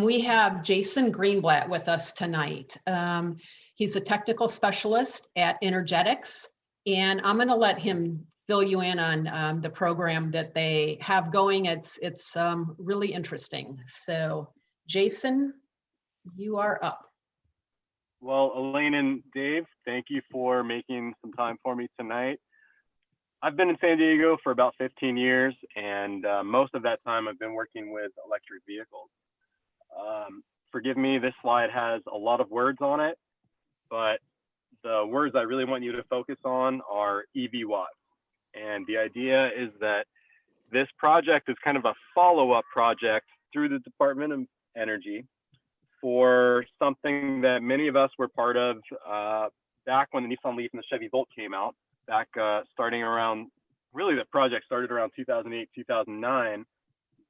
we have Jason Greenblatt with us tonight. He's a technical specialist at Energetics, and I'm going to let him fill you in on the program that they have going. It's really interesting. So, Jason, you are up. Well, Elaine and Dave, thank you for making some time for me tonight. I've been in San Diego for about 15 years, and most of that time I've been working with electric vehicles. Forgive me, this slide has a lot of words on it, but the words I really want you to focus on are EVWatts. And the idea is that this project is kind of a follow-up project through the Department of Energy for something that many of us were part of back when the Nissan Leaf and the Chevy Volt came out, back starting around, really the project started around 2008, 2009,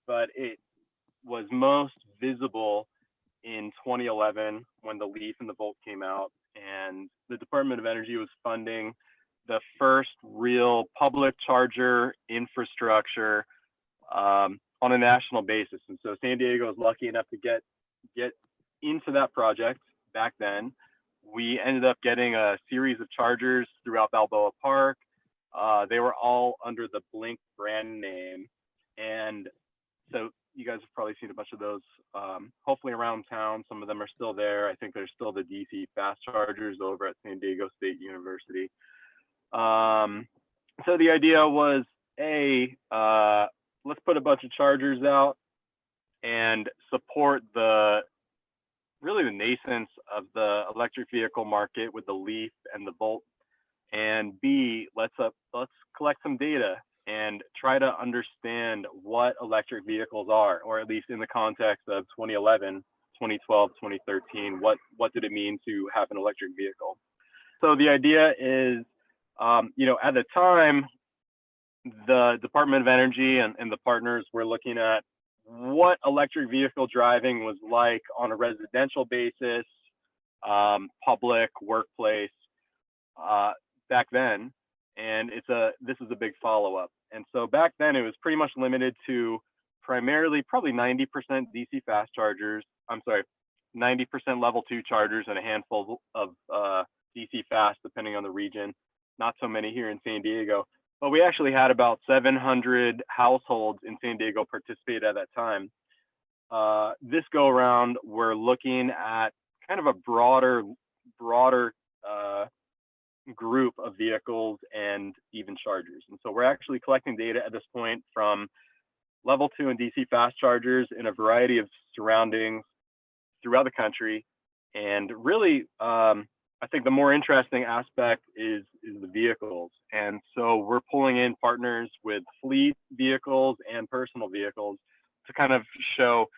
but it was most visible in 2011 when the Leaf and the Volt came out, and the Department of Energy was funding the first real public charger infrastructure on a national basis. And so San Diego was lucky enough to get into that project back then. We ended up getting a series of chargers throughout Balboa Park. They were all under the Blink brand name. And so you guys have probably seen a bunch of those, hopefully around town. Some of them are still there. I think there's still the DC fast chargers over at San Diego State University. So the idea was, let's put a bunch of chargers out and support really the nascence of the electric vehicle market with the Leaf and the Volt. And B, let's collect some data and try to understand what electric vehicles are, or at least in the context of 2011, 2012, 2013, what did it mean to have an electric vehicle? So the idea is, at the time, the Department of Energy and the partners were looking at what electric vehicle driving was like on a residential basis, public, workplace, back then. And this is a big follow-up. And so back then it was pretty much limited to primarily probably 90% DC fast chargers. 90% level 2 chargers and a handful of DC fast, depending on the region. Not so many here in San Diego, but we actually had about 700 households in San Diego participate at that time. This go around, we're looking at kind of a broader group of vehicles and even chargers. And so we're actually collecting data at this point from level 2 and DC fast chargers in a variety of surroundings throughout the country. And really, I think the more interesting aspect is the vehicles. And so we're pulling in partners with fleet vehicles and personal vehicles to kind of show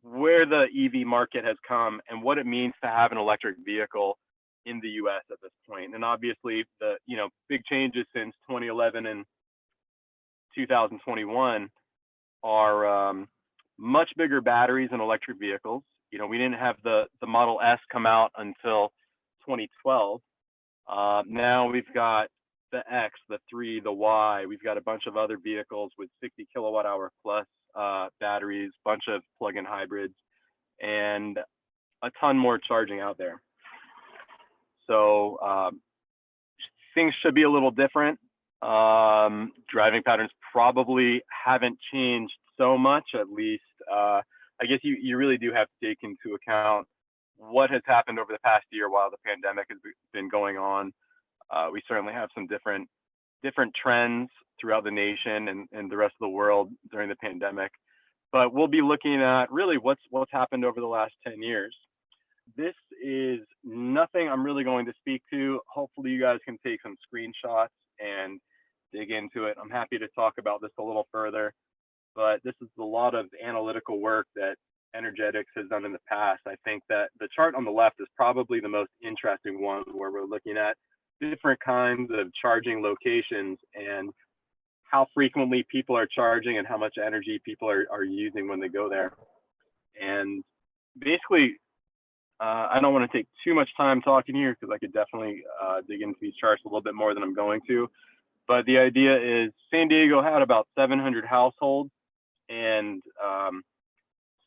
where the EV market has come and what it means to have an electric vehicle in the US at this point. And obviously the big changes since 2011 and 2021 are much bigger batteries in electric vehicles. We didn't have the Model S come out until 2012. Now we've got the X, the 3, the Y. We've got a bunch of other vehicles with 60 kilowatt hour plus batteries, bunch of plug-in hybrids, and a ton more charging out there. So things should be a little different. Driving patterns probably haven't changed so much, at least. I guess you really do have to take into account what has happened over the past year while the pandemic has been going on. We certainly have some different trends throughout the nation and the rest of the world during the pandemic. But we'll be looking at really what's happened over the last 10 years. This is nothing I'm really going to speak to. Hopefully you guys can take some screenshots and dig into it. I'm happy to talk about this a little further, but this is a lot of analytical work that Energetics has done in the past. I think that the chart on the left is probably the most interesting one, where we're looking at different kinds of charging locations and how frequently people are charging and how much energy people are using when they go there. And basically, I don't want to take too much time talking here because I could definitely dig into these charts a little bit more than I'm going to. But the idea is San Diego had about 700 households, and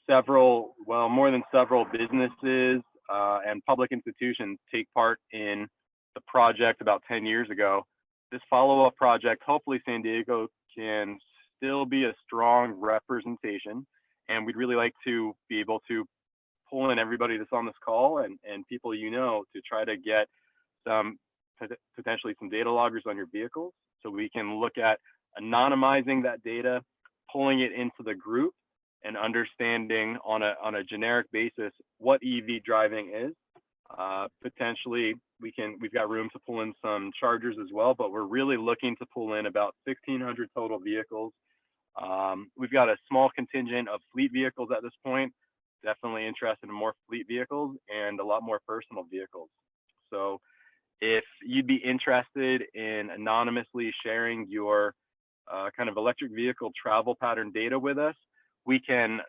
more than several businesses and public institutions take part in the project about 10 years ago. This follow-up project, hopefully San Diego can still be a strong representation, and we'd really like to be able to pull in everybody that's on this call and people to try to get potentially some data loggers on your vehicles, so we can look at anonymizing that data, pulling it into the group, and understanding on a generic basis what EV driving is. Potentially, we've got room to pull in some chargers as well, but we're really looking to pull in about 1,600 total vehicles. We've got a small contingent of fleet vehicles at this point. Definitely interested in more fleet vehicles and a lot more personal vehicles. So if you'd be interested in anonymously sharing your kind of electric vehicle travel pattern data with us, we can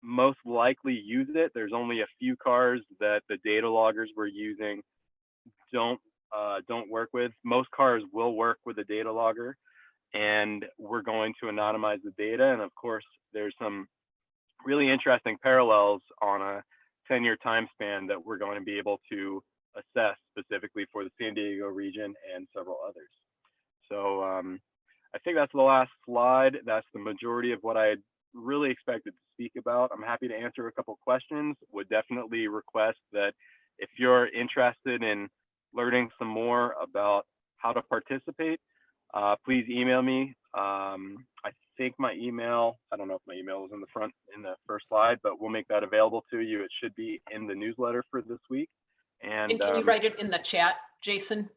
most likely use it. There's only a few cars that the data loggers we're using don't work with. Most cars will work with a data logger, and we're going to anonymize the data. And of course, there's some really interesting parallels on a 10-year time span that we're going to be able to assess specifically for the San Diego region and several others. So I think that's the last slide. That's the majority of what I had really expected to speak about. I'm happy to answer a couple questions. Would definitely request that if you're interested in learning some more about how to participate, please email me. I think my email, I don't know if my email was in the first slide, but we'll make that available to you. It should be in the newsletter for this week. And can you write it in the chat, Jason?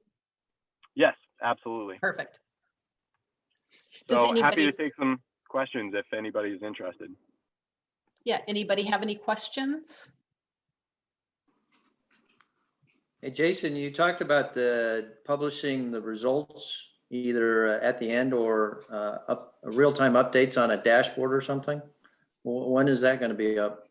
Yes, absolutely. Perfect. So happy to take some questions if anybody's interested. Yeah, anybody have any questions? Hey, Jason, you talked about publishing the results either at the end or real-time updates on a dashboard or something. When is that going to be up?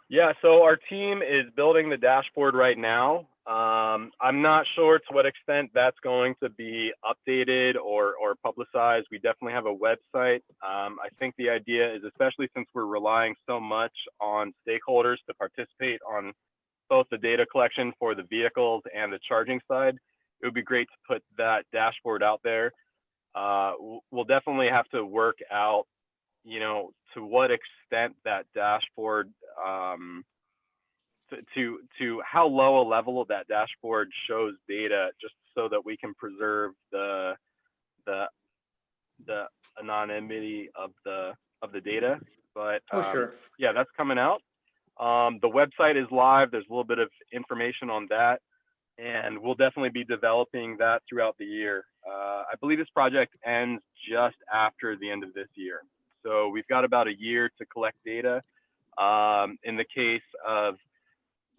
Yeah, so our team is building the dashboard right now. I'm not sure to what extent that's going to be updated or publicized. We definitely have a website. I think the idea is, especially since we're relying so much on stakeholders to participate on both the data collection for the vehicles and the charging side, it would be great to put that dashboard out there. We'll definitely have to work out, to what extent that dashboard, to how low a level of that dashboard shows data, just so that we can preserve the anonymity of the data. But sure. Yeah, that's coming out. The website is live. There's a little bit of information on that, and we'll definitely be developing that throughout the year. I believe this project ends just after the end of this year. So we've got about a year to collect data. In the case of,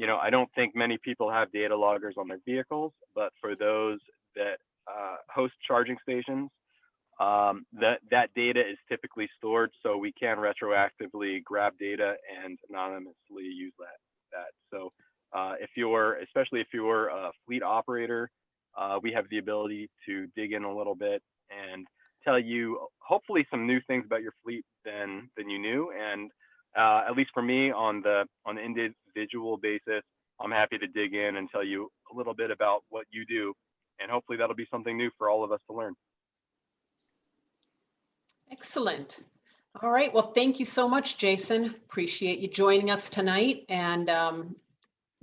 I don't think many people have data loggers on their vehicles, but for those that host charging stations, that data is typically stored, so we can retroactively grab data and anonymously use that. So especially if you're a fleet operator, we have the ability to dig in a little bit and tell you hopefully some new things about your fleet than you knew. And at least for me, on the individual basis, I'm happy to dig in and tell you a little bit about what you do, and hopefully that'll be something new for all of us to learn. Excellent. All right. Well, thank you so much, Jason. Appreciate you joining us tonight. And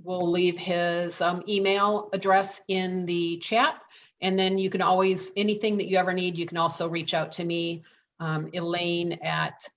we'll leave his email address in the chat. And then you can always, anything that you ever need, you can also reach out to me, Elaine at